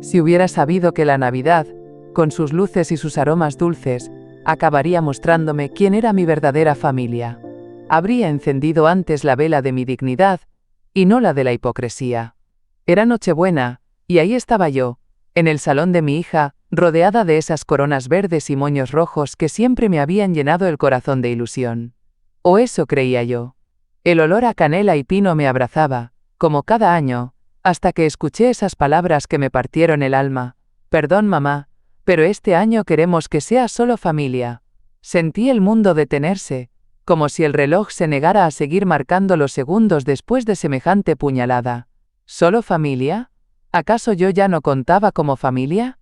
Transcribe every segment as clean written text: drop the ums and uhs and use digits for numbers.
Si hubiera sabido que la Navidad, con sus luces y sus aromas dulces, acabaría mostrándome quién era mi verdadera familia, habría encendido antes la vela de mi dignidad, y no la de la hipocresía. Era Nochebuena, y ahí estaba yo, en el salón de mi hija, rodeada de esas coronas verdes y moños rojos que siempre me habían llenado el corazón de ilusión. O eso creía yo. El olor a canela y pino me abrazaba, como cada año, hasta que escuché esas palabras que me partieron el alma. Perdón, mamá, pero este año queremos que sea solo familia. Sentí el mundo detenerse, como si el reloj se negara a seguir marcando los segundos después de semejante puñalada. ¿Solo familia? ¿Acaso yo ya no contaba como familia?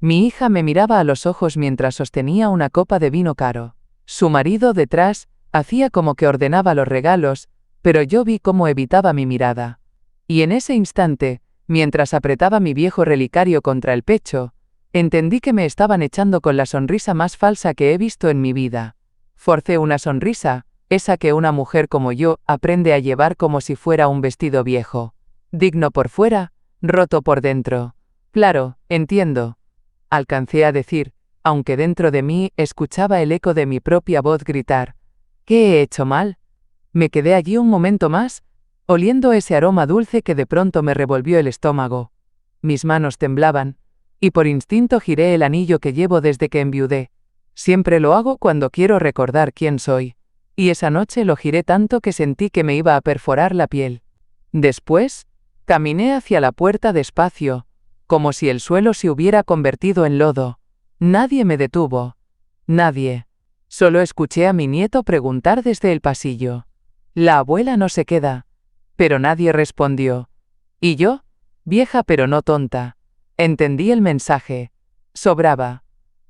Mi hija me miraba a los ojos mientras sostenía una copa de vino caro. Su marido detrás hacía como que ordenaba los regalos, pero yo vi cómo evitaba mi mirada. Y en ese instante, mientras apretaba mi viejo relicario contra el pecho, entendí que me estaban echando con la sonrisa más falsa que he visto en mi vida. Forcé una sonrisa, esa que una mujer como yo aprende a llevar como si fuera un vestido viejo. Digno por fuera, roto por dentro. Claro, entiendo. Alcancé a decir, aunque dentro de mí escuchaba el eco de mi propia voz gritar. ¿Qué he hecho mal? Me quedé allí un momento más, oliendo ese aroma dulce que de pronto me revolvió el estómago. Mis manos temblaban, y por instinto giré el anillo que llevo desde que enviudé. Siempre lo hago cuando quiero recordar quién soy. Y esa noche lo giré tanto que sentí que me iba a perforar la piel. Después, caminé hacia la puerta despacio, como si el suelo se hubiera convertido en lodo. Nadie me detuvo. Nadie. Solo escuché a mi nieto preguntar desde el pasillo. La abuela no se queda. Pero nadie respondió. Y yo, vieja pero no tonta, entendí el mensaje. Sobraba.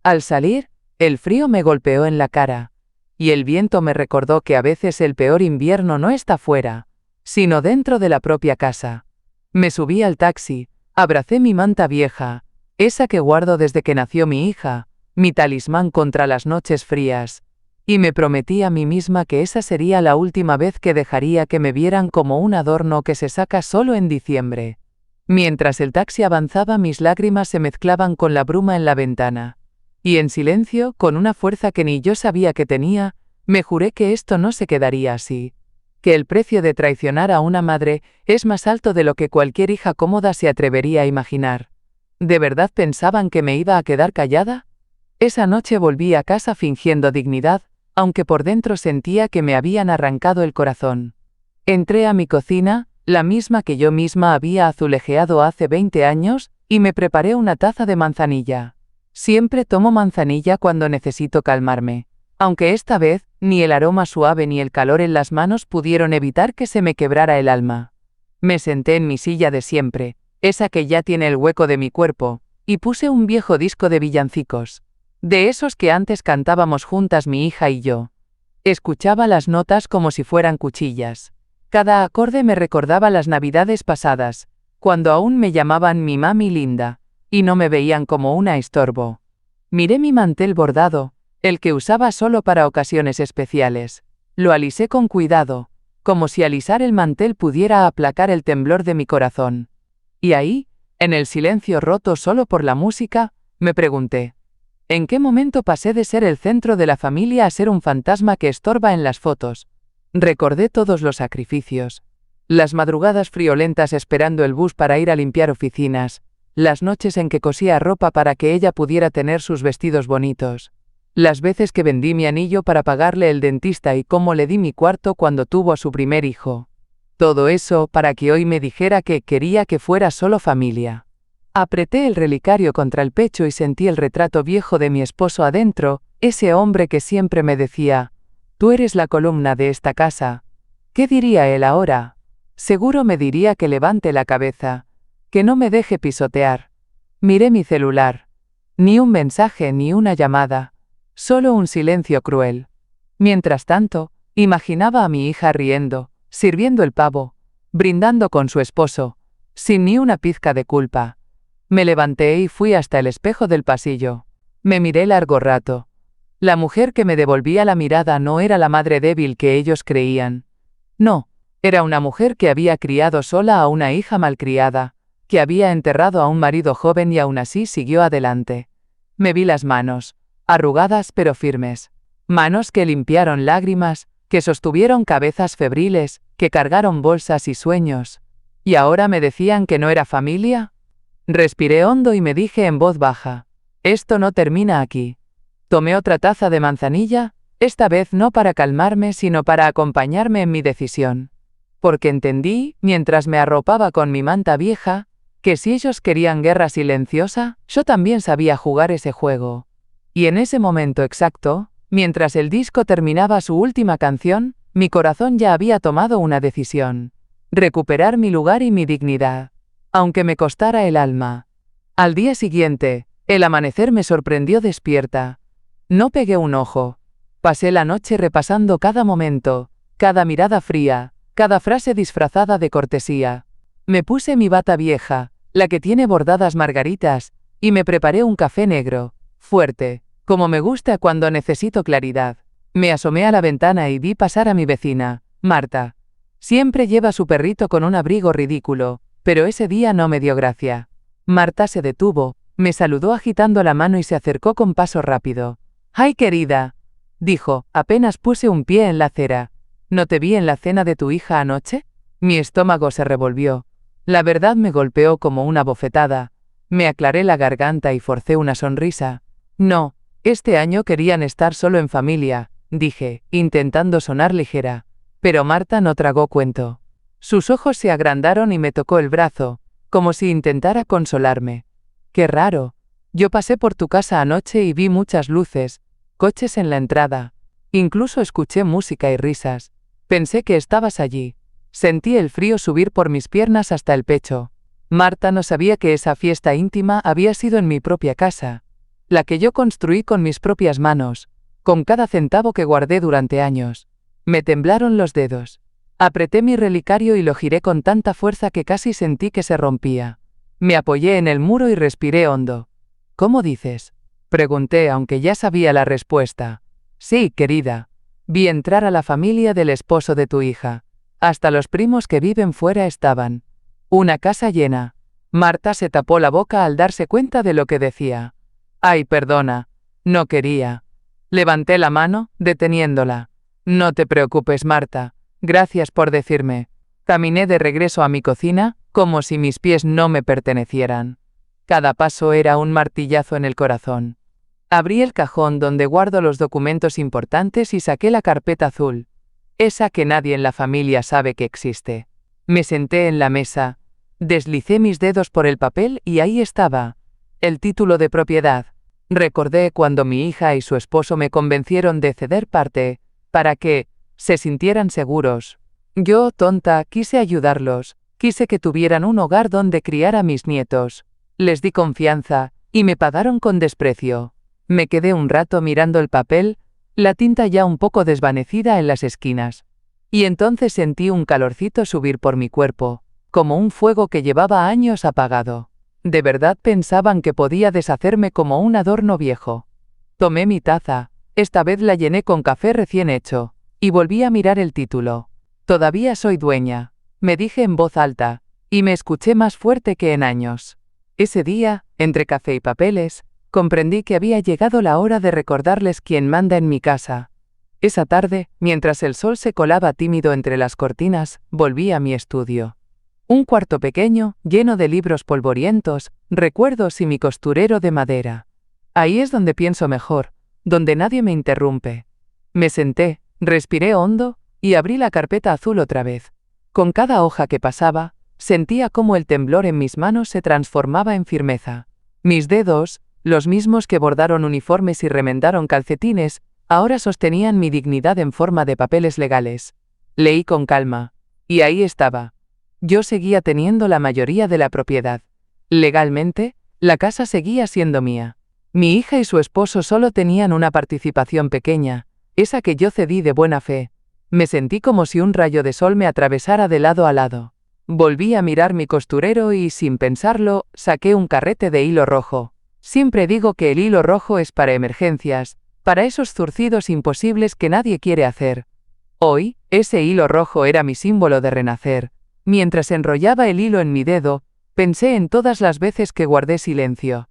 Al salir, el frío me golpeó en la cara, y el viento me recordó que a veces el peor invierno no está fuera, sino dentro de la propia casa. Me subí al taxi, abracé mi manta vieja, esa que guardo desde que nació mi hija, mi talismán contra las noches frías, y me prometí a mí misma que esa sería la última vez que dejaría que me vieran como un adorno que se saca solo en diciembre. Mientras el taxi avanzaba, mis lágrimas se mezclaban con la bruma en la ventana. Y en silencio, con una fuerza que ni yo sabía que tenía, me juré que esto no se quedaría así. Que el precio de traicionar a una madre es más alto de lo que cualquier hija cómoda se atrevería a imaginar. ¿De verdad pensaban que me iba a quedar callada? Esa noche volví a casa fingiendo dignidad, aunque por dentro sentía que me habían arrancado el corazón. Entré a mi cocina, la misma que yo misma había azulejeado hace 20 años, y me preparé una taza de manzanilla. Siempre tomo manzanilla cuando necesito calmarme, aunque esta vez, ni el aroma suave ni el calor en las manos pudieron evitar que se me quebrara el alma. Me senté en mi silla de siempre, esa que ya tiene el hueco de mi cuerpo, y puse un viejo disco de villancicos, de esos que antes cantábamos juntas mi hija y yo. Escuchaba las notas como si fueran cuchillas. Cada acorde me recordaba las navidades pasadas, cuando aún me llamaban mi mami linda, y no me veían como una estorbo. Miré mi mantel bordado, el que usaba solo para ocasiones especiales. Lo alisé con cuidado, como si alisar el mantel pudiera aplacar el temblor de mi corazón. Y ahí, en el silencio roto solo por la música, me pregunté, ¿en qué momento pasé de ser el centro de la familia a ser un fantasma que estorba en las fotos? Recordé todos los sacrificios. Las madrugadas friolentas esperando el bus para ir a limpiar oficinas. Las noches en que cosía ropa para que ella pudiera tener sus vestidos bonitos. Las veces que vendí mi anillo para pagarle el dentista y cómo le di mi cuarto cuando tuvo a su primer hijo. Todo eso para que hoy me dijera que quería que fuera solo familia. Apreté el relicario contra el pecho y sentí el retrato viejo de mi esposo adentro, ese hombre que siempre me decía, «Tú eres la columna de esta casa». ¿Qué diría él ahora? Seguro me diría que levante la cabeza, que no me deje pisotear. Miré mi celular. Ni un mensaje ni una llamada. Solo un silencio cruel. Mientras tanto, imaginaba a mi hija riendo, sirviendo el pavo, brindando con su esposo, sin ni una pizca de culpa. Me levanté y fui hasta el espejo del pasillo. Me miré largo rato. La mujer que me devolvía la mirada no era la madre débil que ellos creían. No, era una mujer que había criado sola a una hija malcriada, que había enterrado a un marido joven y aún así siguió adelante. Me vi las manos, arrugadas pero firmes. Manos que limpiaron lágrimas, que sostuvieron cabezas febriles, que cargaron bolsas y sueños. ¿Y ahora me decían que no era familia? Respiré hondo y me dije en voz baja: esto no termina aquí. Tomé otra taza de manzanilla, esta vez no para calmarme sino para acompañarme en mi decisión. Porque entendí, mientras me arropaba con mi manta vieja, que si ellos querían guerra silenciosa, yo también sabía jugar ese juego. Y en ese momento exacto, mientras el disco terminaba su última canción, mi corazón ya había tomado una decisión: recuperar mi lugar y mi dignidad, aunque me costara el alma. Al día siguiente, el amanecer me sorprendió despierta. No pegué un ojo. Pasé la noche repasando cada momento, cada mirada fría, cada frase disfrazada de cortesía. Me puse mi bata vieja, la que tiene bordadas margaritas, y me preparé un café negro, fuerte, como me gusta cuando necesito claridad. Me asomé a la ventana y vi pasar a mi vecina, Marta. Siempre lleva su perrito con un abrigo ridículo, pero ese día no me dio gracia. Marta se detuvo, me saludó agitando la mano y se acercó con paso rápido. «¡Ay, querida!», dijo, apenas puse un pie en la acera. «¿No te vi en la cena de tu hija anoche?». Mi estómago se revolvió. La verdad me golpeó como una bofetada. Me aclaré la garganta y forcé una sonrisa. «No, este año querían estar solo en familia», dije, intentando sonar ligera. Pero Marta no tragó cuento. Sus ojos se agrandaron y me tocó el brazo, como si intentara consolarme. «Qué raro. Yo pasé por tu casa anoche y vi muchas luces, coches en la entrada. Incluso escuché música y risas. Pensé que estabas allí». Sentí el frío subir por mis piernas hasta el pecho. Marta no sabía que esa fiesta íntima había sido en mi propia casa, la que yo construí con mis propias manos, con cada centavo que guardé durante años. Me temblaron los dedos. Apreté mi relicario y lo giré con tanta fuerza que casi sentí que se rompía. Me apoyé en el muro y respiré hondo. «¿Cómo dices?», pregunté, aunque ya sabía la respuesta. «Sí, querida. Vi entrar a la familia del esposo de tu hija. Hasta los primos que viven fuera estaban. Una casa llena». Marta se tapó la boca al darse cuenta de lo que decía. «Ay, perdona. No quería». Levanté la mano, deteniéndola. «No te preocupes, Marta. Gracias por decirme». Caminé de regreso a mi cocina, como si mis pies no me pertenecieran. Cada paso era un martillazo en el corazón. Abrí el cajón donde guardo los documentos importantes y saqué la carpeta azul. Esa que nadie en la familia sabe que existe. Me senté en la mesa, deslicé mis dedos por el papel y ahí estaba. El título de propiedad. Recordé cuando mi hija y su esposo me convencieron de ceder parte, para que se sintieran seguros. Yo, tonta, quise ayudarlos, quise que tuvieran un hogar donde criar a mis nietos. Les di confianza, y me pagaron con desprecio. Me quedé un rato mirando el papel, la tinta ya un poco desvanecida en las esquinas. Y entonces sentí un calorcito subir por mi cuerpo, como un fuego que llevaba años apagado. ¿De verdad pensaban que podía deshacerme como un adorno viejo? Tomé mi taza, esta vez la llené con café recién hecho, y volví a mirar el título. «Todavía soy dueña», me dije en voz alta, y me escuché más fuerte que en años. Ese día, entre café y papeles, comprendí que había llegado la hora de recordarles quién manda en mi casa. Esa tarde, mientras el sol se colaba tímido entre las cortinas, volví a mi estudio. Un cuarto pequeño, lleno de libros polvorientos, recuerdos y mi costurero de madera. Ahí es donde pienso mejor, donde nadie me interrumpe. Me senté, respiré hondo, y abrí la carpeta azul otra vez. Con cada hoja que pasaba, sentía cómo el temblor en mis manos se transformaba en firmeza. Mis dedos, los mismos que bordaron uniformes y remendaron calcetines, ahora sostenían mi dignidad en forma de papeles legales. Leí con calma. Y ahí estaba. Yo seguía teniendo la mayoría de la propiedad. Legalmente, la casa seguía siendo mía. Mi hija y su esposo solo tenían una participación pequeña, esa que yo cedí de buena fe. Me sentí como si un rayo de sol me atravesara de lado a lado. Volví a mirar mi costurero y, sin pensarlo, saqué un carrete de hilo rojo. Siempre digo que el hilo rojo es para emergencias, para esos zurcidos imposibles que nadie quiere hacer. Hoy, ese hilo rojo era mi símbolo de renacer. Mientras enrollaba el hilo en mi dedo, Pensé en todas las veces que guardé silencio.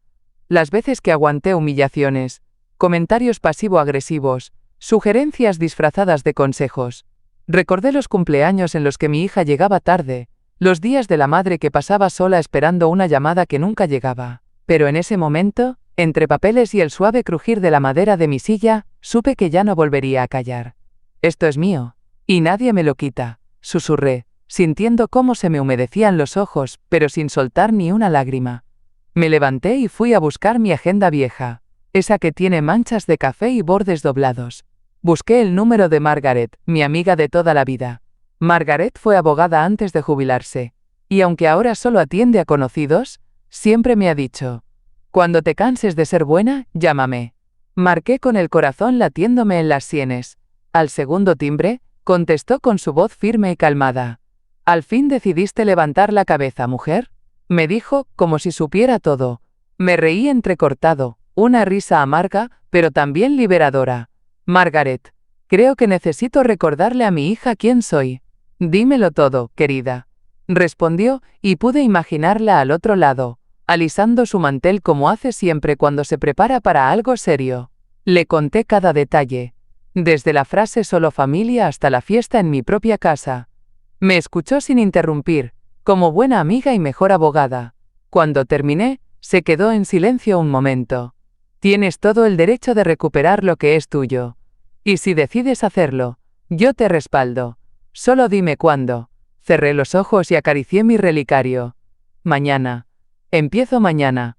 Las veces que aguanté humillaciones, comentarios pasivo-agresivos, sugerencias disfrazadas de consejos. Recordé los cumpleaños en los que mi hija llegaba tarde, los días de la madre que pasaba sola esperando una llamada que nunca llegaba. Pero en ese momento, entre papeles y el suave crujir de la madera de mi silla, supe que ya no volvería a callar. Esto es mío, y nadie me lo quita, susurré, sintiendo cómo se me humedecían los ojos, pero sin soltar ni una lágrima. Me levanté y fui a buscar mi agenda vieja, esa que tiene manchas de café y bordes doblados. Busqué el número de Margaret, mi amiga de toda la vida. Margaret fue abogada antes de jubilarse, y aunque ahora solo atiende a conocidos, siempre me ha dicho: cuando te canses de ser buena, llámame. Marqué con el corazón latiéndome en las sienes. Al segundo timbre, contestó con su voz firme y calmada. «¿Al fin decidiste levantar la cabeza, mujer?», me dijo, como si supiera todo. Me reí entrecortado, una risa amarga, pero también liberadora. «Margaret, creo que necesito recordarle a mi hija quién soy». «Dímelo todo, querida», respondió, y pude imaginarla al otro lado, alisando su mantel como hace siempre cuando se prepara para algo serio. Le conté cada detalle, desde la frase «solo familia» hasta la fiesta en mi propia casa. Me escuchó sin interrumpir, como buena amiga y mejor abogada. Cuando terminé, se quedó en silencio un momento. «Tienes todo el derecho de recuperar lo que es tuyo. Y si decides hacerlo, yo te respaldo. Solo dime cuándo». Cerré los ojos y acaricié mi relicario. «Mañana. Empiezo mañana».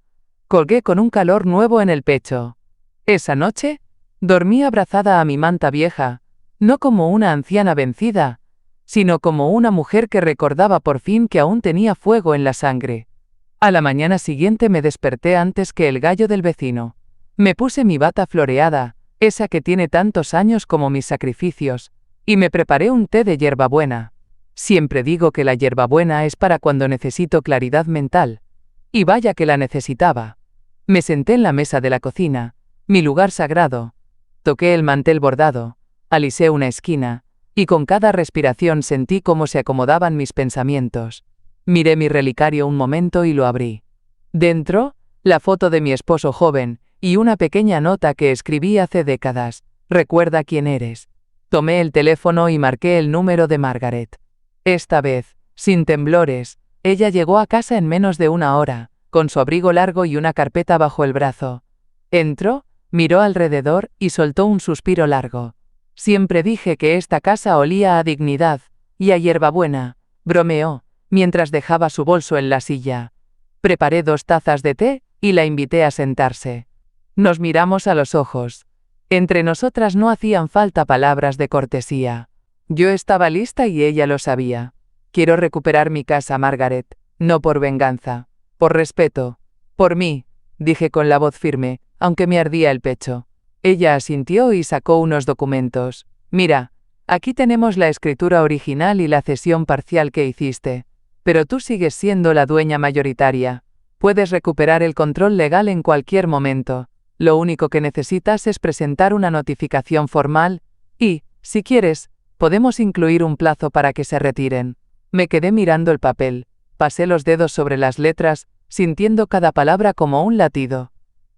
Colgué con un calor nuevo en el pecho. Esa noche, dormí abrazada a mi manta vieja, no como una anciana vencida, sino como una mujer que recordaba por fin que aún tenía fuego en la sangre. A la mañana siguiente me desperté antes que el gallo del vecino. Me puse mi bata floreada, esa que tiene tantos años como mis sacrificios, y me preparé un té de hierbabuena. Siempre digo que la hierbabuena es para cuando necesito claridad mental. Y vaya que la necesitaba. Me senté en la mesa de la cocina, mi lugar sagrado. Toqué el mantel bordado, alisé una esquina, y con cada respiración sentí cómo se acomodaban mis pensamientos. Miré mi relicario un momento y lo abrí. Dentro, la foto de mi esposo joven, y una pequeña nota que escribí hace décadas: «Recuerda quién eres». Tomé el teléfono y marqué el número de Margaret. Esta vez, sin temblores, ella llegó a casa en menos de una hora, con su abrigo largo y una carpeta bajo el brazo. Entró, miró alrededor y soltó un suspiro largo. «Siempre dije que esta casa olía a dignidad y a hierbabuena», bromeó, mientras dejaba su bolso en la silla. Preparé 2 tazas de té y la invité a sentarse. Nos miramos a los ojos. Entre nosotras no hacían falta palabras de cortesía. Yo estaba lista y ella lo sabía. «Quiero recuperar mi casa, Margaret, no por venganza, por respeto, por mí», dije con la voz firme, aunque me ardía el pecho. Ella asintió y sacó unos documentos. «Mira, aquí tenemos la escritura original y la cesión parcial que hiciste. Pero tú sigues siendo la dueña mayoritaria. Puedes recuperar el control legal en cualquier momento. Lo único que necesitas es presentar una notificación formal y, si quieres, podemos incluir un plazo para que se retiren». Me quedé mirando el papel, pasé los dedos sobre las letras, sintiendo cada palabra como un latido.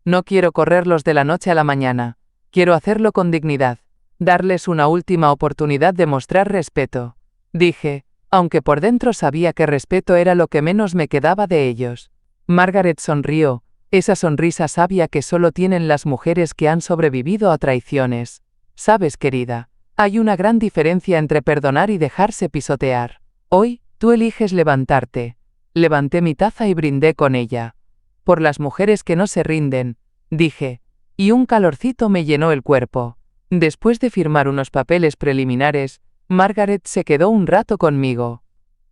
No quiero correrlos de la noche a la mañana. Quiero hacerlo con dignidad. Darles una última oportunidad de mostrar respeto, dije, aunque por dentro sabía que respeto era lo que menos me quedaba de ellos. Margaret sonrió, esa sonrisa sabia que solo tienen las mujeres que han sobrevivido a traiciones. «Sabes, querida, hay una gran diferencia entre perdonar y dejarse pisotear. Hoy, tú eliges levantarte». Levanté mi taza y brindé con ella. «Por las mujeres que no se rinden», dije, y un calorcito me llenó el cuerpo. Después de firmar unos papeles preliminares, Margaret se quedó un rato conmigo.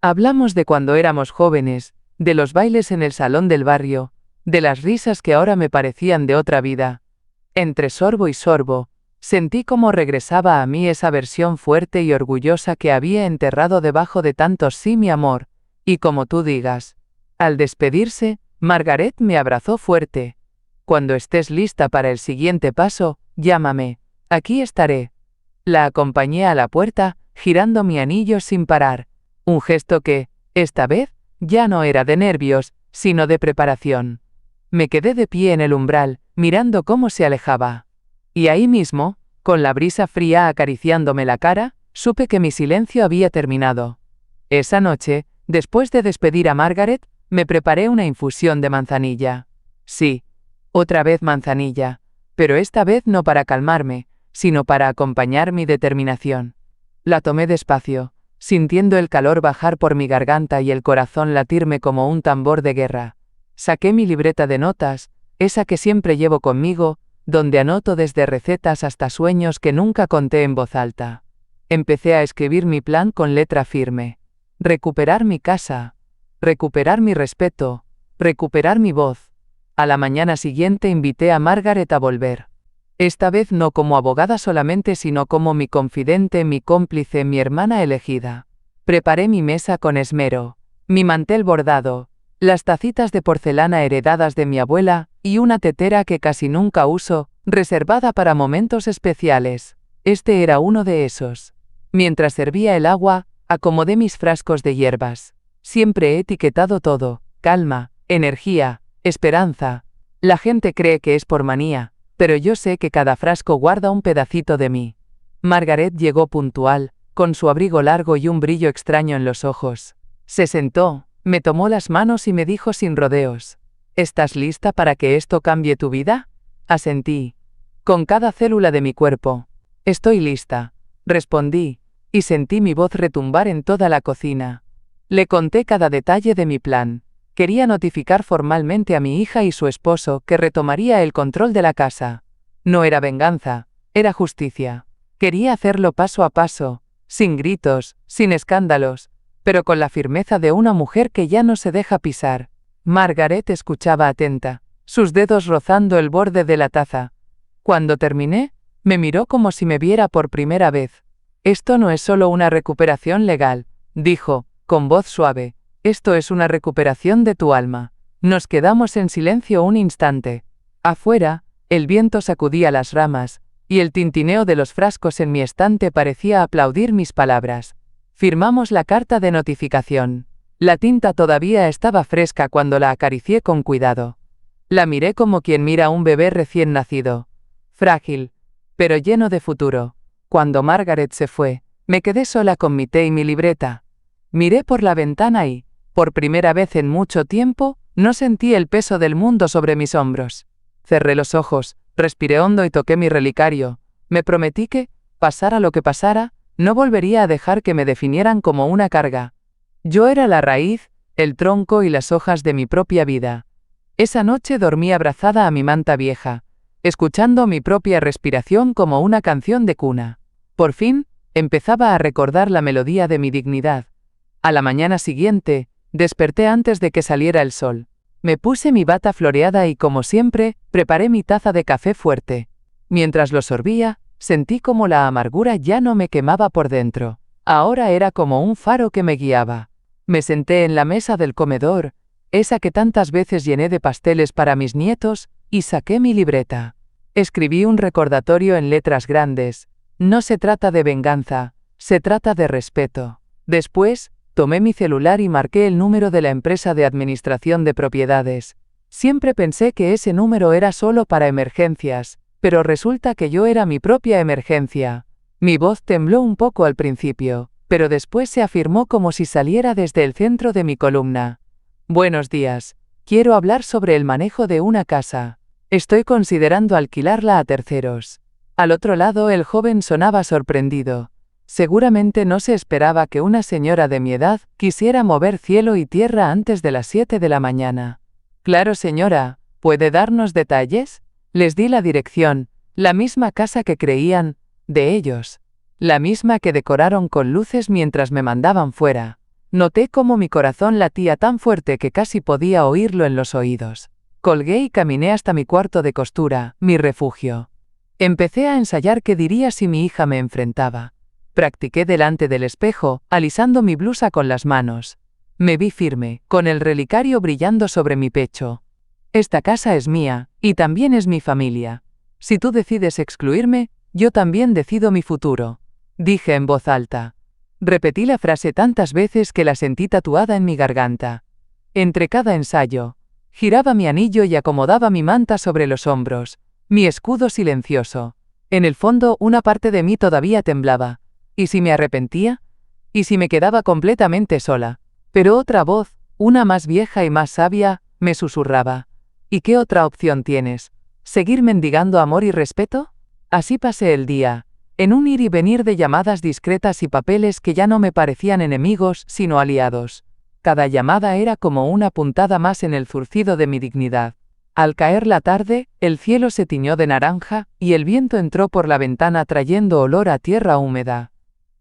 Hablamos de cuando éramos jóvenes, de los bailes en el salón del barrio, de las risas que ahora me parecían de otra vida. Entre sorbo y sorbo, sentí cómo regresaba a mí esa versión fuerte y orgullosa que había enterrado debajo de tantos «sí, mi amor», y como tú digas. Al despedirse, Margaret me abrazó fuerte. «Cuando estés lista para el siguiente paso, llámame. Aquí estaré». La acompañé a la puerta, girando mi anillo sin parar. Un gesto que, esta vez, Ya no era de nervios, sino de preparación. Me quedé de pie en el umbral, mirando cómo se alejaba. Y ahí mismo, con la brisa fría acariciándome la cara, supe que mi silencio había terminado. Esa noche, después de despedir a Margaret, me preparé una infusión de manzanilla. Sí, otra vez manzanilla, pero esta vez no para calmarme, sino para acompañar mi determinación. La tomé despacio, sintiendo el calor bajar por mi garganta y el corazón latirme como un tambor de guerra. Saqué mi libreta de notas, esa que siempre llevo conmigo, donde anoto desde recetas hasta sueños que nunca conté en voz alta. Empecé a escribir mi plan con letra firme. Recuperar mi casa, recuperar mi respeto, recuperar mi voz. A la mañana siguiente invité a Margaret a volver. Esta vez no como abogada solamente, sino como mi confidente, mi cómplice, mi hermana elegida. Preparé mi mesa con esmero, mi mantel bordado, las tacitas de porcelana heredadas de mi abuela, y una tetera que casi nunca uso, reservada para momentos especiales. Este era uno de esos. Mientras servía el agua, acomodé mis frascos de hierbas. Siempre he etiquetado todo: calma, energía, esperanza. La gente cree que es por manía, pero yo sé que cada frasco guarda un pedacito de mí. Margaret llegó puntual, con su abrigo largo y un brillo extraño en los ojos. Se sentó, me tomó las manos y me dijo sin rodeos: ¿Estás lista para que esto cambie tu vida? Asentí, con cada célula de mi cuerpo. Estoy lista, respondí, y sentí mi voz retumbar en toda la cocina. Le conté cada detalle de mi plan. Quería notificar formalmente a mi hija y su esposo que retomaría el control de la casa. No era venganza, era justicia. Quería hacerlo paso a paso, sin gritos, sin escándalos, pero con la firmeza de una mujer que ya no se deja pisar. Margaret escuchaba atenta, sus dedos rozando el borde de la taza. Cuando terminé, me miró como si me viera por primera vez. Esto no es solo una recuperación legal, dijo, con voz suave. Esto es una recuperación de tu alma. Nos quedamos en silencio un instante. Afuera, el viento sacudía las ramas, y el tintineo de los frascos en mi estante parecía aplaudir mis palabras. Firmamos la carta de notificación. La tinta todavía estaba fresca cuando la acaricié con cuidado. La miré como quien mira a un bebé recién nacido. Frágil, pero lleno de futuro. Cuando Margaret se fue, me quedé sola con mi té y mi libreta. Miré por la ventana y, por primera vez en mucho tiempo, no sentí el peso del mundo sobre mis hombros. Cerré los ojos, respiré hondo y toqué mi relicario. Me prometí que, pasara lo que pasara, no volvería a dejar que me definieran como una carga. Yo era la raíz, el tronco y las hojas de mi propia vida. Esa noche dormí abrazada a mi manta vieja, escuchando mi propia respiración como una canción de cuna. Por fin, empezaba a recordar la melodía de mi dignidad. A la mañana siguiente, desperté antes de que saliera el sol. Me puse mi bata floreada y, como siempre, preparé mi taza de café fuerte. Mientras lo sorbía, sentí como la amargura ya no me quemaba por dentro. Ahora era como un faro que me guiaba. Me senté en la mesa del comedor, esa que tantas veces llené de pasteles para mis nietos, y saqué mi libreta. Escribí un recordatorio en letras grandes. No se trata de venganza, se trata de respeto. Después, tomé mi celular y marqué el número de la empresa de administración de propiedades. Siempre pensé que ese número era solo para emergencias, pero resulta que yo era mi propia emergencia. Mi voz tembló un poco al principio, pero después se afirmó como si saliera desde el centro de mi columna. Buenos días. Quiero hablar sobre el manejo de una casa. Estoy considerando alquilarla a terceros. Al otro lado el joven sonaba sorprendido. Seguramente no se esperaba que una señora de mi edad quisiera mover cielo y tierra antes de las 7 de la mañana. Claro, señora, ¿puede darnos detalles? Les di la dirección, la misma casa que creían, de ellos. La misma que decoraron con luces mientras me mandaban fuera. Noté cómo mi corazón latía tan fuerte que casi podía oírlo en los oídos. Colgué y caminé hasta mi cuarto de costura, mi refugio. Empecé a ensayar qué diría si mi hija me enfrentaba. Practiqué delante del espejo, alisando mi blusa con las manos. Me vi firme, con el relicario brillando sobre mi pecho. Esta casa es mía, y también es mi familia. Si tú decides excluirme, yo también decido mi futuro. Dije en voz alta. Repetí la frase tantas veces que la sentí tatuada en mi garganta. Entre cada ensayo, giraba mi anillo y acomodaba mi manta sobre los hombros, mi escudo silencioso. En el fondo, una parte de mí todavía temblaba. ¿Y si me arrepentía? ¿Y si me quedaba completamente sola? Pero otra voz, una más vieja y más sabia, me susurraba. ¿Y qué otra opción tienes? ¿Seguir mendigando amor y respeto? Así pasé el día, en un ir y venir de llamadas discretas y papeles que ya no me parecían enemigos, sino aliados. Cada llamada era como una puntada más en el zurcido de mi dignidad. Al caer la tarde, el cielo se tiñó de naranja, y el viento entró por la ventana trayendo olor a tierra húmeda.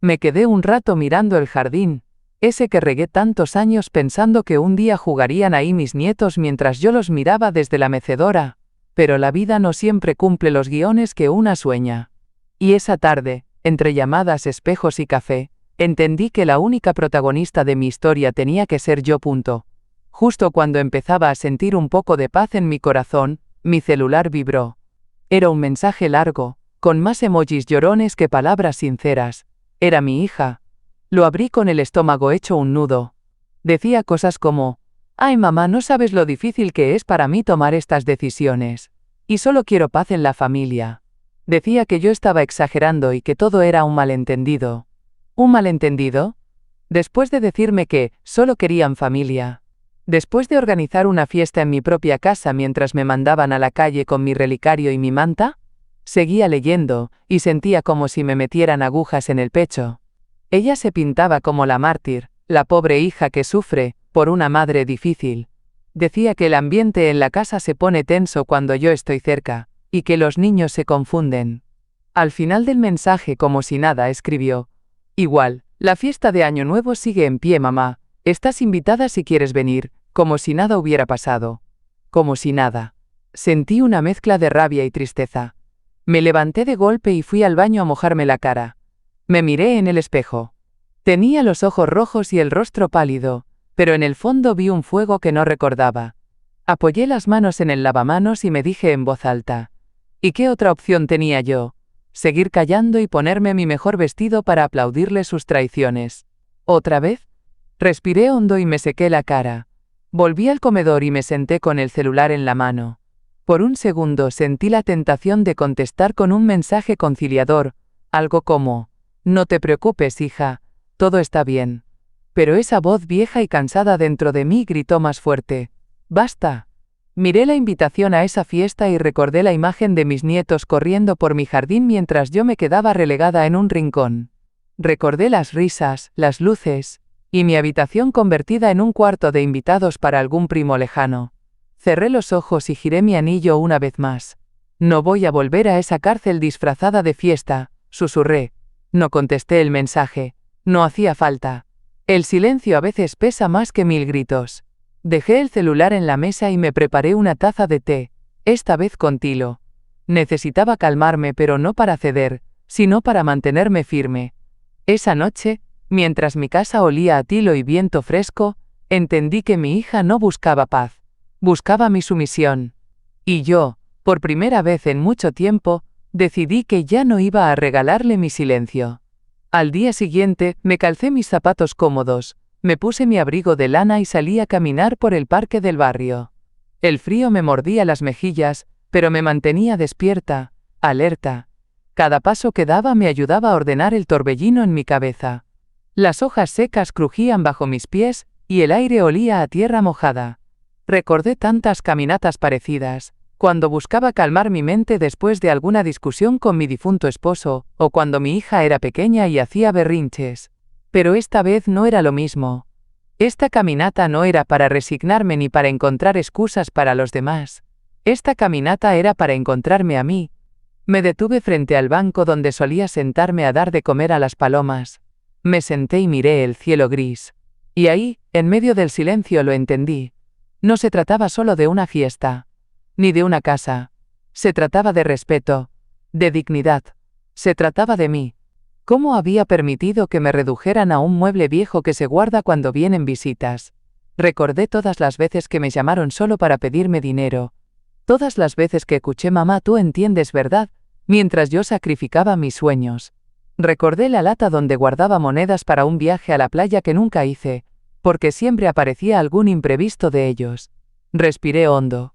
Me quedé un rato mirando el jardín, ese que regué tantos años pensando que un día jugarían ahí mis nietos mientras yo los miraba desde la mecedora, pero la vida no siempre cumple los guiones que una sueña. Y esa tarde, entre llamadas, espejos y café, entendí que la única protagonista de mi historia tenía que ser yo. Justo cuando empezaba a sentir un poco de paz en mi corazón, mi celular vibró. Era un mensaje largo, con más emojis llorones que palabras sinceras. Era mi hija. Lo abrí con el estómago hecho un nudo. Decía cosas como: «Ay mamá, no sabes lo difícil que es para mí tomar estas decisiones. Y solo quiero paz en la familia». Decía que yo estaba exagerando y que todo era un malentendido. ¿Un malentendido? Después de decirme que solo querían familia. Después de organizar una fiesta en mi propia casa mientras me mandaban a la calle con mi relicario y mi manta, seguía leyendo, y sentía como si me metieran agujas en el pecho. Ella se pintaba como la mártir, la pobre hija que sufre, por una madre difícil. Decía que el ambiente en la casa se pone tenso cuando yo estoy cerca, y que los niños se confunden. Al final del mensaje, como si nada, escribió: «Igual, la fiesta de Año Nuevo sigue en pie, mamá. Estás invitada si quieres venir», como si nada hubiera pasado. Como si nada. Sentí una mezcla de rabia y tristeza. Me levanté de golpe y fui al baño a mojarme la cara. Me miré en el espejo. Tenía los ojos rojos y el rostro pálido, pero en el fondo vi un fuego que no recordaba. Apoyé las manos en el lavamanos y me dije en voz alta: ¿y qué otra opción tenía yo? ¿Seguir callando y ponerme mi mejor vestido para aplaudirle sus traiciones? ¿Otra vez? Respiré hondo y me sequé la cara. Volví al comedor y me senté con el celular en la mano. Por un segundo sentí la tentación de contestar con un mensaje conciliador, algo como: «No te preocupes, hija, todo está bien». Pero esa voz vieja y cansada dentro de mí gritó más fuerte: «¡Basta!». Miré la invitación a esa fiesta y recordé la imagen de mis nietos corriendo por mi jardín mientras yo me quedaba relegada en un rincón. Recordé las risas, las luces, y mi habitación convertida en un cuarto de invitados para algún primo lejano. Cerré los ojos y giré mi anillo una vez más. «No voy a volver a esa cárcel disfrazada de fiesta», susurré. No contesté el mensaje. No hacía falta. El silencio a veces pesa más que 1000 gritos. Dejé el celular en la mesa y me preparé una taza de té, esta vez con tilo. Necesitaba calmarme, pero no para ceder, sino para mantenerme firme. Esa noche, mientras mi casa olía a tilo y viento fresco, entendí que mi hija no buscaba paz. Buscaba mi sumisión. Y yo, por primera vez en mucho tiempo, decidí que ya no iba a regalarle mi silencio. Al día siguiente, me calcé mis zapatos cómodos, me puse mi abrigo de lana y salí a caminar por el parque del barrio. El frío me mordía las mejillas, pero me mantenía despierta, alerta. Cada paso que daba me ayudaba a ordenar el torbellino en mi cabeza. Las hojas secas crujían bajo mis pies, y el aire olía a tierra mojada. Recordé tantas caminatas parecidas, cuando buscaba calmar mi mente después de alguna discusión con mi difunto esposo, o cuando mi hija era pequeña y hacía berrinches. Pero esta vez no era lo mismo. Esta caminata no era para resignarme ni para encontrar excusas para los demás. Esta caminata era para encontrarme a mí. Me detuve frente al banco donde solía sentarme a dar de comer a las palomas. Me senté y miré el cielo gris. Y ahí, en medio del silencio, lo entendí. No se trataba solo de una fiesta, ni de una casa. Se trataba de respeto, de dignidad. Se trataba de mí. ¿Cómo había permitido que me redujeran a un mueble viejo que se guarda cuando vienen visitas? Recordé todas las veces que me llamaron solo para pedirme dinero. Todas las veces que escuché «mamá, tú entiendes, ¿verdad?», mientras yo sacrificaba mis sueños. Recordé la lata donde guardaba monedas para un viaje a la playa que nunca hice, porque siempre aparecía algún imprevisto de ellos. Respiré hondo.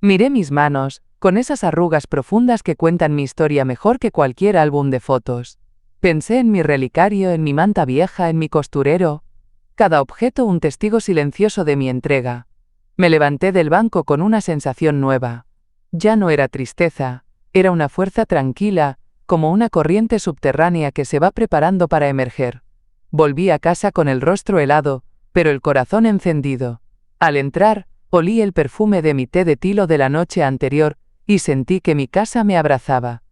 Miré mis manos, con esas arrugas profundas que cuentan mi historia mejor que cualquier álbum de fotos. Pensé en mi relicario, en mi manta vieja, en mi costurero. Cada objeto un testigo silencioso de mi entrega. Me levanté del banco con una sensación nueva. Ya no era tristeza, era una fuerza tranquila, como una corriente subterránea que se va preparando para emerger. Volví a casa con el rostro helado, pero el corazón encendido. Al entrar, olí el perfume de mi té de tilo de la noche anterior, y sentí que mi casa me abrazaba.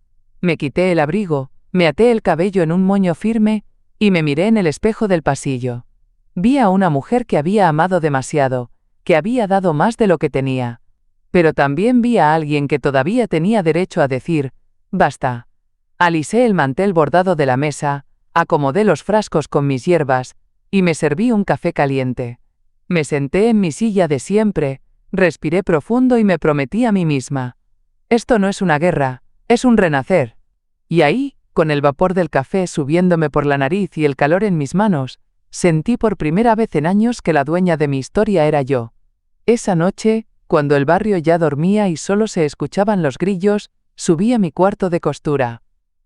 Me quité el abrigo, me até el cabello en un moño firme, y me miré en el espejo del pasillo. Vi a una mujer que había amado demasiado, que había dado más de lo que tenía. Pero también vi a alguien que todavía tenía derecho a decir, basta. Alisé el mantel bordado de la mesa, acomodé los frascos con mis hierbas, y me serví un café caliente. Me senté en mi silla de siempre, respiré profundo y me prometí a mí misma. Esto no es una guerra, es un renacer. Y ahí, con el vapor del café subiéndome por la nariz y el calor en mis manos, sentí por primera vez en años que la dueña de mi historia era yo. Esa noche, cuando el barrio ya dormía y solo se escuchaban los grillos, subí a mi cuarto de costura.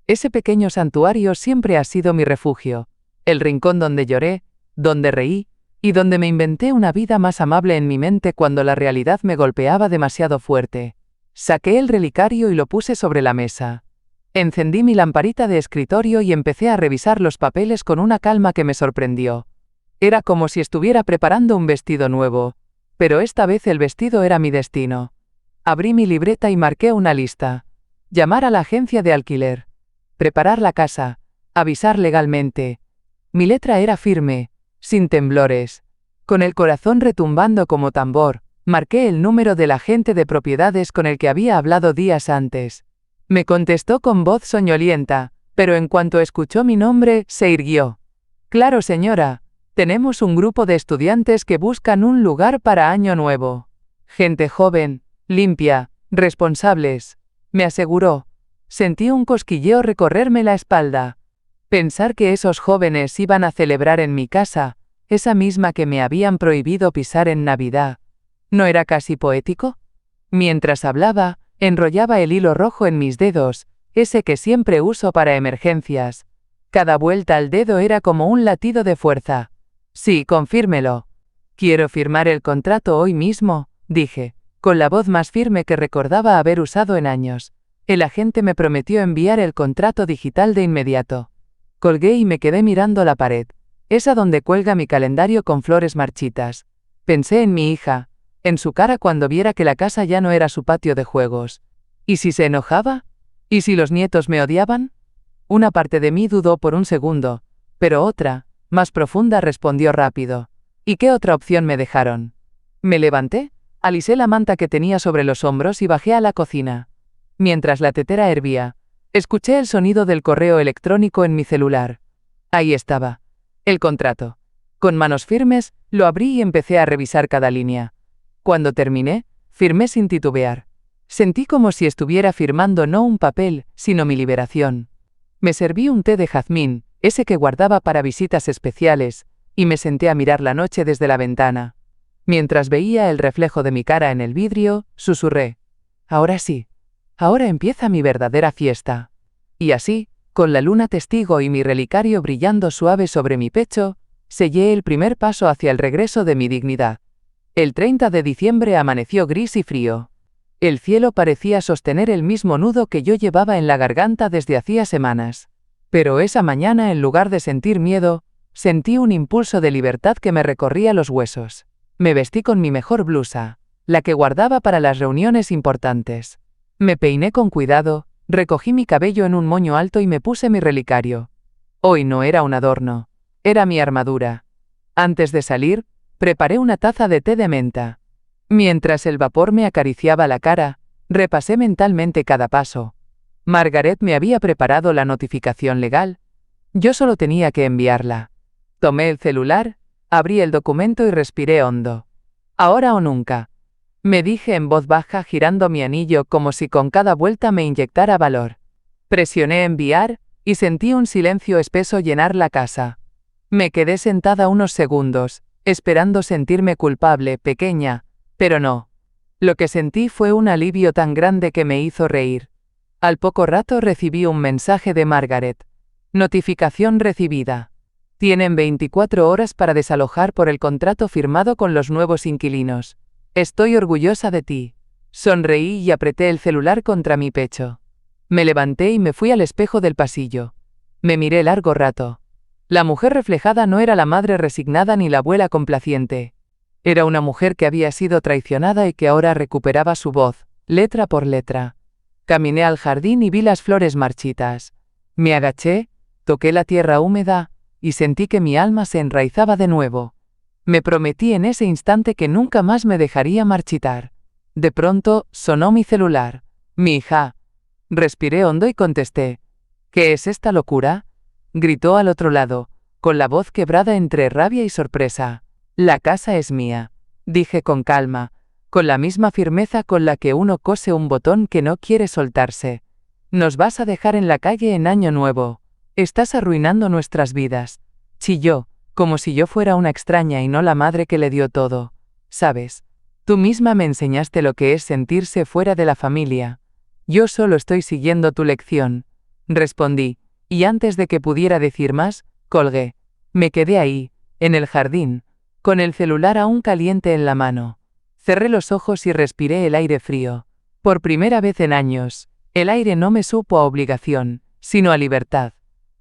Ese pequeño santuario siempre ha sido mi refugio, el rincón donde lloré, donde reí, y donde me inventé una vida más amable en mi mente cuando la realidad me golpeaba demasiado fuerte. Saqué el relicario y lo puse sobre la mesa. Encendí mi lamparita de escritorio y empecé a revisar los papeles con una calma que me sorprendió. Era como si estuviera preparando un vestido nuevo, pero esta vez el vestido era mi destino. Abrí mi libreta y marqué una lista. Llamar a la agencia de alquiler. Preparar la casa. Avisar legalmente. Mi letra era firme, sin temblores. Con el corazón retumbando como tambor, marqué el número del agente de propiedades con el que había hablado días antes. Me contestó con voz soñolienta, pero en cuanto escuchó mi nombre, se irguió. Claro, señora, tenemos un grupo de estudiantes que buscan un lugar para año nuevo. Gente joven, limpia, responsables, me aseguró. Sentí un cosquilleo recorrerme la espalda. Pensar que esos jóvenes iban a celebrar en mi casa, esa misma que me habían prohibido pisar en Navidad, ¿no era casi poético? Mientras hablaba, enrollaba el hilo rojo en mis dedos, ese que siempre uso para emergencias. Cada vuelta al dedo era como un latido de fuerza. Sí, confírmelo. Quiero firmar el contrato hoy mismo, dije, con la voz más firme que recordaba haber usado en años. El agente me prometió enviar el contrato digital de inmediato. Colgué y me quedé mirando la pared, esa donde cuelga mi calendario con flores marchitas. Pensé en mi hija, en su cara cuando viera que la casa ya no era su patio de juegos. ¿Y si se enojaba? ¿Y si los nietos me odiaban? Una parte de mí dudó por un segundo, pero otra, más profunda, respondió rápido. ¿Y qué otra opción me dejaron? Me levanté, alisé la manta que tenía sobre los hombros y bajé a la cocina. Mientras la tetera hervía, escuché el sonido del correo electrónico en mi celular. Ahí estaba. El contrato. Con manos firmes, lo abrí y empecé a revisar cada línea. Cuando terminé, firmé sin titubear. Sentí como si estuviera firmando no un papel, sino mi liberación. Me serví un té de jazmín, ese que guardaba para visitas especiales, y me senté a mirar la noche desde la ventana. Mientras veía el reflejo de mi cara en el vidrio, susurré. Ahora sí. Ahora empieza mi verdadera fiesta. Y así, con la luna testigo y mi relicario brillando suave sobre mi pecho, sellé el primer paso hacia el regreso de mi dignidad. El 30 de diciembre amaneció gris y frío. El cielo parecía sostener el mismo nudo que yo llevaba en la garganta desde hacía semanas. Pero esa mañana, en lugar de sentir miedo, sentí un impulso de libertad que me recorría los huesos. Me vestí con mi mejor blusa, la que guardaba para las reuniones importantes. Me peiné con cuidado, recogí mi cabello en un moño alto y me puse mi relicario. Hoy no era un adorno, era mi armadura. Antes de salir, preparé una taza de té de menta. Mientras el vapor me acariciaba la cara, repasé mentalmente cada paso. Margaret me había preparado la notificación legal. Yo solo tenía que enviarla. Tomé el celular, abrí el documento y respiré hondo. Ahora o nunca. Me dije en voz baja girando mi anillo como si con cada vuelta me inyectara valor. Presioné enviar, y sentí un silencio espeso llenar la casa. Me quedé sentada unos segundos, esperando sentirme culpable, pequeña, pero no. Lo que sentí fue un alivio tan grande que me hizo reír. Al poco rato recibí un mensaje de Margaret. Notificación recibida. Tienen 24 horas para desalojar por el contrato firmado con los nuevos inquilinos. Estoy orgullosa de ti. Sonreí y apreté el celular contra mi pecho. Me levanté y me fui al espejo del pasillo. Me miré largo rato. La mujer reflejada no era la madre resignada ni la abuela complaciente. Era una mujer que había sido traicionada y que ahora recuperaba su voz, letra por letra. Caminé al jardín y vi las flores marchitas. Me agaché, toqué la tierra húmeda, y sentí que mi alma se enraizaba de nuevo. Me prometí en ese instante que nunca más me dejaría marchitar. De pronto, sonó mi celular. Mi hija. Respiré hondo y contesté. ¿Qué es esta locura? Gritó al otro lado, con la voz quebrada entre rabia y sorpresa. La casa es mía, dije con calma, con la misma firmeza con la que uno cose un botón que no quiere soltarse. Nos vas a dejar en la calle en Año Nuevo. Estás arruinando nuestras vidas. Chilló, como si yo fuera una extraña y no la madre que le dio todo. Sabes, tú misma me enseñaste lo que es sentirse fuera de la familia. Yo solo estoy siguiendo tu lección. Respondí, y antes de que pudiera decir más, colgué. Me quedé ahí, en el jardín, con el celular aún caliente en la mano. Cerré los ojos y respiré el aire frío. Por primera vez en años, el aire no me supo a obligación, sino a libertad.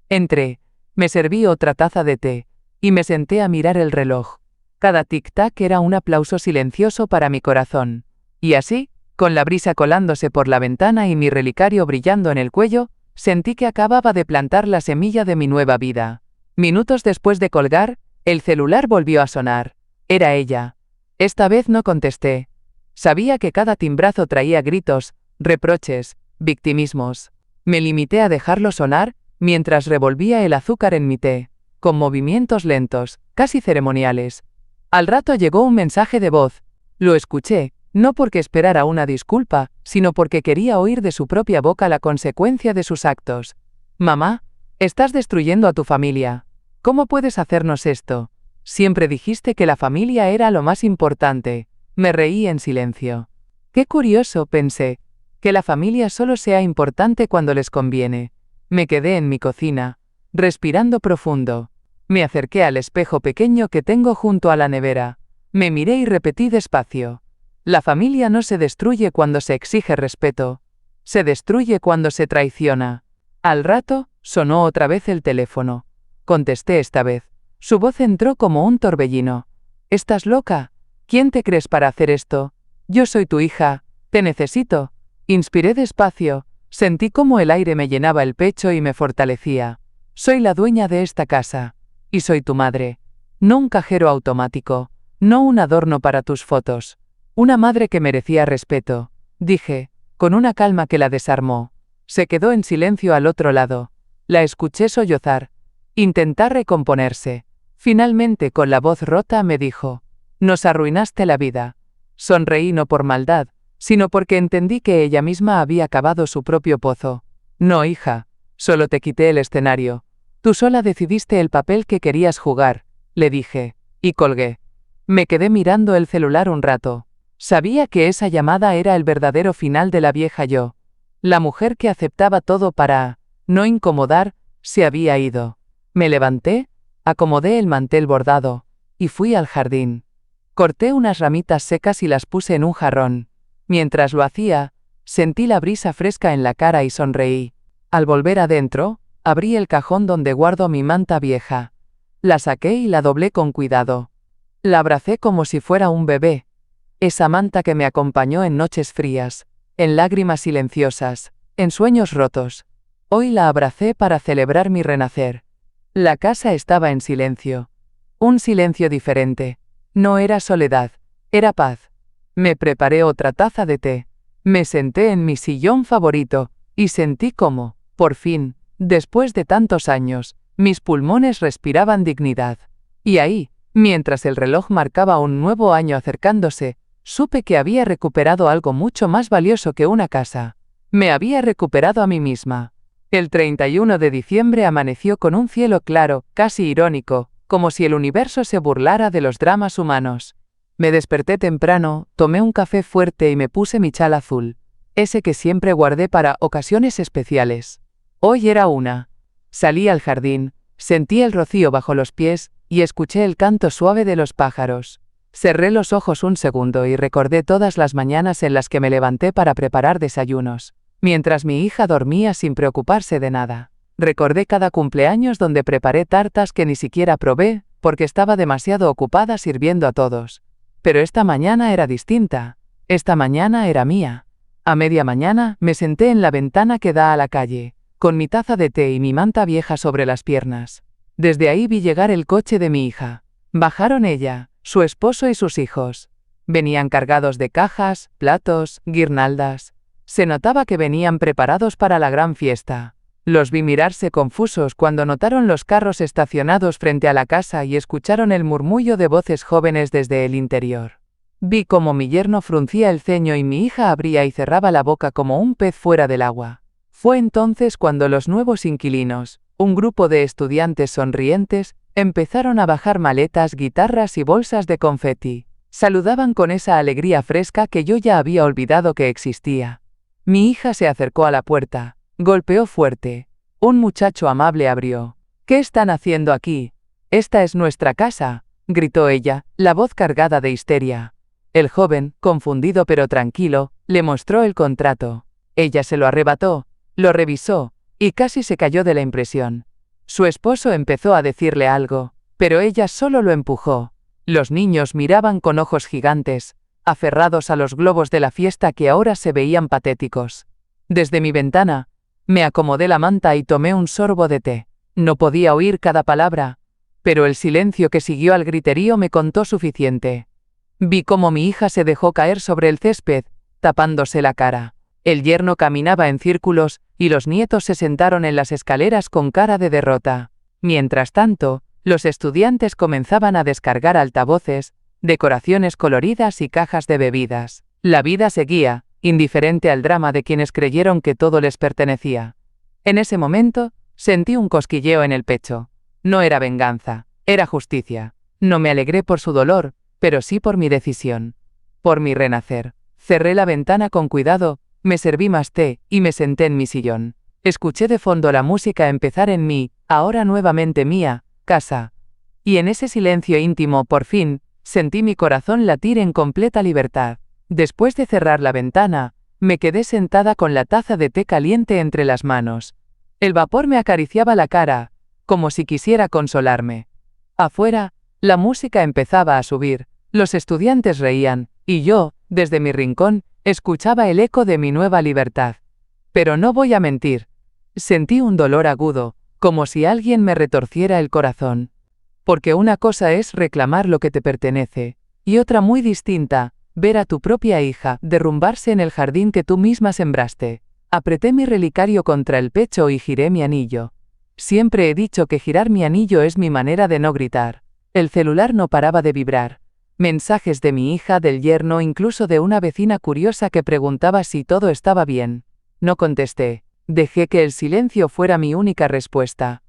Entré, me serví otra taza de té, y me senté a mirar el reloj. Cada tic-tac era un aplauso silencioso para mi corazón. Y así, con la brisa colándose por la ventana y mi relicario brillando en el cuello, sentí que acababa de plantar la semilla de mi nueva vida. Minutos después de colgar, el celular volvió a sonar. Era ella. Esta vez no contesté. Sabía que cada timbrazo traía gritos, reproches, victimismos. Me limité a dejarlo sonar, mientras revolvía el azúcar en mi té, con movimientos lentos, casi ceremoniales. Al rato llegó un mensaje de voz. Lo escuché, no porque esperara una disculpa, sino porque quería oír de su propia boca la consecuencia de sus actos. Mamá, estás destruyendo a tu familia. ¿Cómo puedes hacernos esto? Siempre dijiste que la familia era lo más importante. Me reí en silencio. Qué curioso, pensé, que la familia solo sea importante cuando les conviene. Me quedé en mi cocina, respirando profundo. Me acerqué al espejo pequeño que tengo junto a la nevera. Me miré y repetí despacio. La familia no se destruye cuando se exige respeto. Se destruye cuando se traiciona. Al rato, sonó otra vez el teléfono. Contesté esta vez. Su voz entró como un torbellino. ¿Estás loca? ¿Quién te crees para hacer esto? Yo soy tu hija. Te necesito. Inspiré despacio. Sentí cómo el aire me llenaba el pecho y me fortalecía. Soy la dueña de esta casa. Y soy tu madre. No un cajero automático. No un adorno para tus fotos. Una madre que merecía respeto. Dije, con una calma que la desarmó. Se quedó en silencio al otro lado. La escuché sollozar. Intentar recomponerse. Finalmente, con la voz rota, me dijo: «Nos arruinaste la vida». Sonreí no por maldad, sino porque entendí que ella misma había cavado su propio pozo. «No, hija, solo te quité el escenario. Tú sola decidiste el papel que querías jugar», le dije, y colgué. Me quedé mirando el celular un rato. Sabía que esa llamada era el verdadero final de la vieja yo. La mujer que aceptaba todo para no incomodar, se había ido. Me levanté, acomodé el mantel bordado, y fui al jardín. Corté unas ramitas secas y las puse en un jarrón. Mientras lo hacía, sentí la brisa fresca en la cara y sonreí. Al volver adentro, abrí el cajón donde guardo mi manta vieja. La saqué y la doblé con cuidado. La abracé como si fuera un bebé. Esa manta que me acompañó en noches frías, en lágrimas silenciosas, en sueños rotos. Hoy la abracé para celebrar mi renacer. La casa estaba en silencio. Un silencio diferente. No era soledad, era paz. Me preparé otra taza de té. Me senté en mi sillón favorito, y sentí cómo, por fin, después de tantos años, mis pulmones respiraban dignidad. Y ahí, mientras el reloj marcaba un nuevo año acercándose, supe que había recuperado algo mucho más valioso que una casa. Me había recuperado a mí misma. El 31 de diciembre amaneció con un cielo claro, casi irónico, como si el universo se burlara de los dramas humanos. Me desperté temprano, tomé un café fuerte y me puse mi chal azul, ese que siempre guardé para ocasiones especiales. Hoy era una. Salí al jardín, sentí el rocío bajo los pies y escuché el canto suave de los pájaros. Cerré los ojos un segundo y recordé todas las mañanas en las que me levanté para preparar desayunos, mientras mi hija dormía sin preocuparse de nada. Recordé cada cumpleaños donde preparé tartas que ni siquiera probé, porque estaba demasiado ocupada sirviendo a todos. Pero esta mañana era distinta. Esta mañana era mía. A media mañana me senté en la ventana que da a la calle, con mi taza de té y mi manta vieja sobre las piernas. Desde ahí vi llegar el coche de mi hija. Bajaron ella, su esposo y sus hijos. Venían cargados de cajas, platos, guirnaldas. Se notaba que venían preparados para la gran fiesta. Los vi mirarse confusos cuando notaron los carros estacionados frente a la casa y escucharon el murmullo de voces jóvenes desde el interior. Vi cómo mi yerno fruncía el ceño y mi hija abría y cerraba la boca como un pez fuera del agua. Fue entonces cuando los nuevos inquilinos, un grupo de estudiantes sonrientes, empezaron a bajar maletas, guitarras y bolsas de confeti. Saludaban con esa alegría fresca que yo ya había olvidado que existía. Mi hija se acercó a la puerta. Golpeó fuerte. Un muchacho amable abrió. «¿Qué están haciendo aquí? Esta es nuestra casa», gritó ella, la voz cargada de histeria. El joven, confundido pero tranquilo, le mostró el contrato. Ella se lo arrebató, lo revisó, y casi se cayó de la impresión. Su esposo empezó a decirle algo, pero ella solo lo empujó. Los niños miraban con ojos gigantes, aferrados a los globos de la fiesta que ahora se veían patéticos. Desde mi ventana, me acomodé la manta y tomé un sorbo de té. No podía oír cada palabra, pero el silencio que siguió al griterío me contó suficiente. Vi cómo mi hija se dejó caer sobre el césped, tapándose la cara. El yerno caminaba en círculos, y los nietos se sentaron en las escaleras con cara de derrota. Mientras tanto, los estudiantes comenzaban a descargar altavoces, decoraciones coloridas y cajas de bebidas. La vida seguía, indiferente al drama de quienes creyeron que todo les pertenecía. En ese momento, sentí un cosquilleo en el pecho. No era venganza, era justicia. No me alegré por su dolor, pero sí por mi decisión. Por mi renacer. Cerré la ventana con cuidado, me serví más té, y me senté en mi sillón. Escuché de fondo la música empezar en mi, ahora nuevamente mía, casa. Y en ese silencio íntimo, por fin, sentí mi corazón latir en completa libertad. Después de cerrar la ventana, me quedé sentada con la taza de té caliente entre las manos. El vapor me acariciaba la cara, como si quisiera consolarme. Afuera, la música empezaba a subir, los estudiantes reían, y yo, desde mi rincón, escuchaba el eco de mi nueva libertad. Pero no voy a mentir. Sentí un dolor agudo, como si alguien me retorciera el corazón. Porque una cosa es reclamar lo que te pertenece, y otra muy distinta, ver a tu propia hija derrumbarse en el jardín que tú misma sembraste. Apreté mi relicario contra el pecho y giré mi anillo. Siempre he dicho que girar mi anillo es mi manera de no gritar. El celular no paraba de vibrar. Mensajes de mi hija, del yerno, incluso de una vecina curiosa que preguntaba si todo estaba bien. No contesté. Dejé que el silencio fuera mi única respuesta.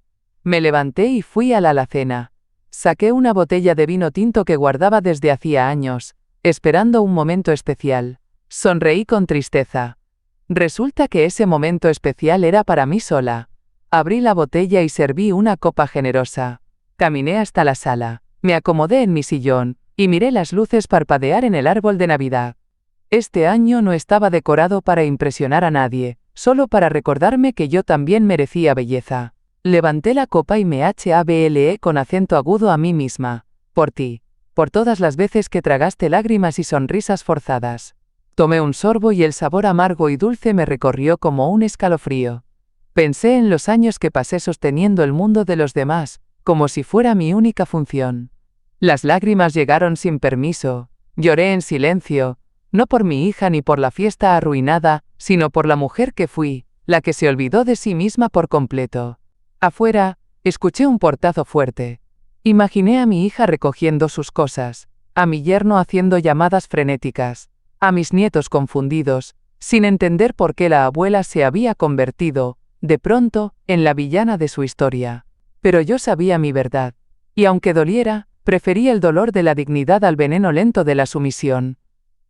Me levanté y fui a la alacena. Saqué una botella de vino tinto que guardaba desde hacía años, esperando un momento especial. Sonreí con tristeza. Resulta que ese momento especial era para mí sola. Abrí la botella y serví una copa generosa. Caminé hasta la sala, me acomodé en mi sillón, y miré las luces parpadear en el árbol de Navidad. Este año no estaba decorado para impresionar a nadie, solo para recordarme que yo también merecía belleza. Levanté la copa y me hablé con acento agudo a mí misma. Por ti. Por todas las veces que tragaste lágrimas y sonrisas forzadas. Tomé un sorbo y el sabor amargo y dulce me recorrió como un escalofrío. Pensé en los años que pasé sosteniendo el mundo de los demás, como si fuera mi única función. Las lágrimas llegaron sin permiso, lloré en silencio, no por mi hija ni por la fiesta arruinada, sino por la mujer que fui, la que se olvidó de sí misma por completo. Afuera, escuché un portazo fuerte. Imaginé a mi hija recogiendo sus cosas, a mi yerno haciendo llamadas frenéticas, a mis nietos confundidos, sin entender por qué la abuela se había convertido, de pronto, en la villana de su historia. Pero yo sabía mi verdad. Y aunque doliera, preferí el dolor de la dignidad al veneno lento de la sumisión.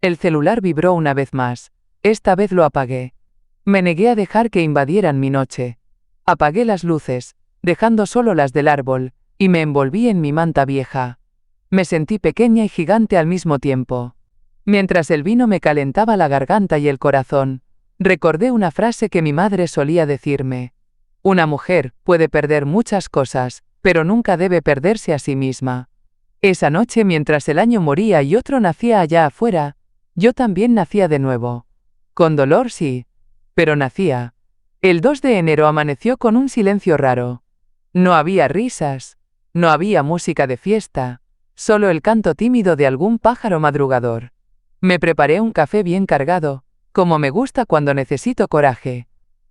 El celular vibró una vez más. Esta vez lo apagué. Me negué a dejar que invadieran mi noche. Apagué las luces, dejando solo las del árbol, y me envolví en mi manta vieja. Me sentí pequeña y gigante al mismo tiempo. Mientras el vino me calentaba la garganta y el corazón, recordé una frase que mi madre solía decirme. Una mujer puede perder muchas cosas, pero nunca debe perderse a sí misma. Esa noche, mientras el año moría y otro nacía allá afuera, yo también nacía de nuevo. Con dolor sí, pero nacía. El 2 de enero amaneció con un silencio raro. No había risas, no había música de fiesta, solo el canto tímido de algún pájaro madrugador. Me preparé un café bien cargado, como me gusta cuando necesito coraje.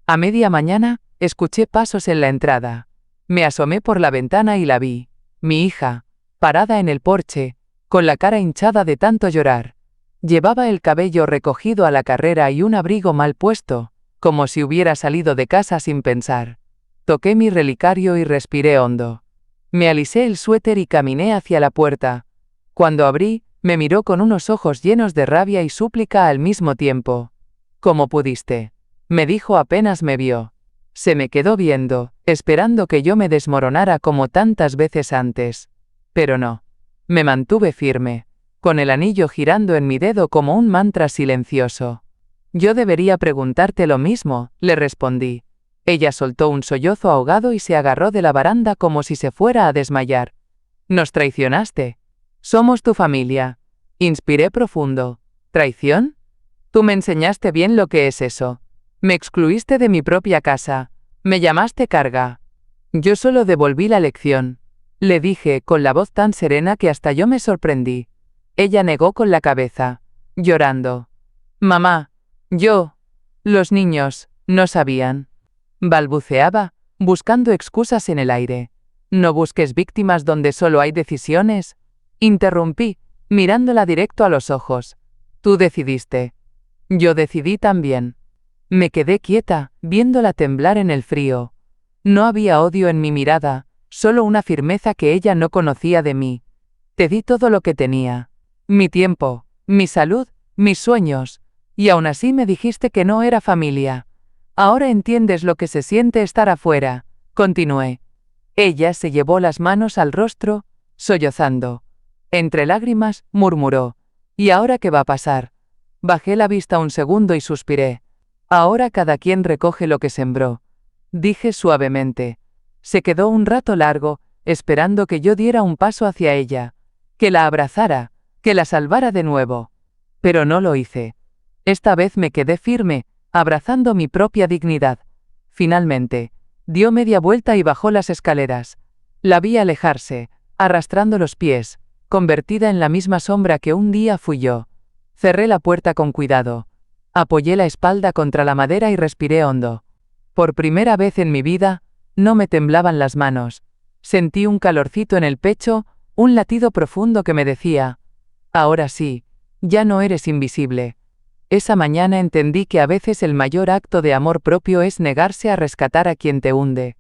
A media mañana, escuché pasos en la entrada. Me asomé por la ventana y la vi, mi hija, parada en el porche, con la cara hinchada de tanto llorar. Llevaba el cabello recogido a la carrera y un abrigo mal puesto, como si hubiera salido de casa sin pensar. Toqué mi relicario y respiré hondo. Me alisé el suéter y caminé hacia la puerta. Cuando abrí, me miró con unos ojos llenos de rabia y súplica al mismo tiempo. ¿Cómo pudiste?, me dijo apenas me vio. Se me quedó viendo, esperando que yo me desmoronara como tantas veces antes. Pero no. Me mantuve firme, con el anillo girando en mi dedo como un mantra silencioso. Yo debería preguntarte lo mismo, le respondí. Ella soltó un sollozo ahogado y se agarró de la baranda como si se fuera a desmayar. Nos traicionaste. Somos tu familia. Inspiré profundo. ¿Traición? Tú me enseñaste bien lo que es eso. Me excluiste de mi propia casa. Me llamaste carga. Yo solo devolví la lección. Le dije, con la voz tan serena que hasta yo me sorprendí. Ella negó con la cabeza, llorando. Mamá, los niños, no sabían. Balbuceaba, buscando excusas en el aire. No busques víctimas donde solo hay decisiones. Interrumpí, mirándola directo a los ojos. Tú decidiste. Yo decidí también. Me quedé quieta, viéndola temblar en el frío. No había odio en mi mirada, solo una firmeza que ella no conocía de mí. Te di todo lo que tenía. Mi tiempo, mi salud, mis sueños. Y aún así me dijiste que no era familia. Ahora entiendes lo que se siente estar afuera, continué. Ella se llevó las manos al rostro, sollozando. Entre lágrimas, murmuró. ¿Y ahora qué va a pasar? Bajé la vista un segundo y suspiré. Ahora cada quien recoge lo que sembró, dije suavemente. Se quedó un rato largo, esperando que yo diera un paso hacia ella, que la abrazara, que la salvara de nuevo. Pero no lo hice. Esta vez me quedé firme, abrazando mi propia dignidad. Finalmente, dio media vuelta y bajó las escaleras. La vi alejarse, arrastrando los pies, convertida en la misma sombra que un día fui yo. Cerré la puerta con cuidado. Apoyé la espalda contra la madera y respiré hondo. Por primera vez en mi vida, no me temblaban las manos. Sentí un calorcito en el pecho, un latido profundo que me decía, ahora sí, ya no eres invisible. Esa mañana entendí que a veces el mayor acto de amor propio es negarse a rescatar a quien te hunde.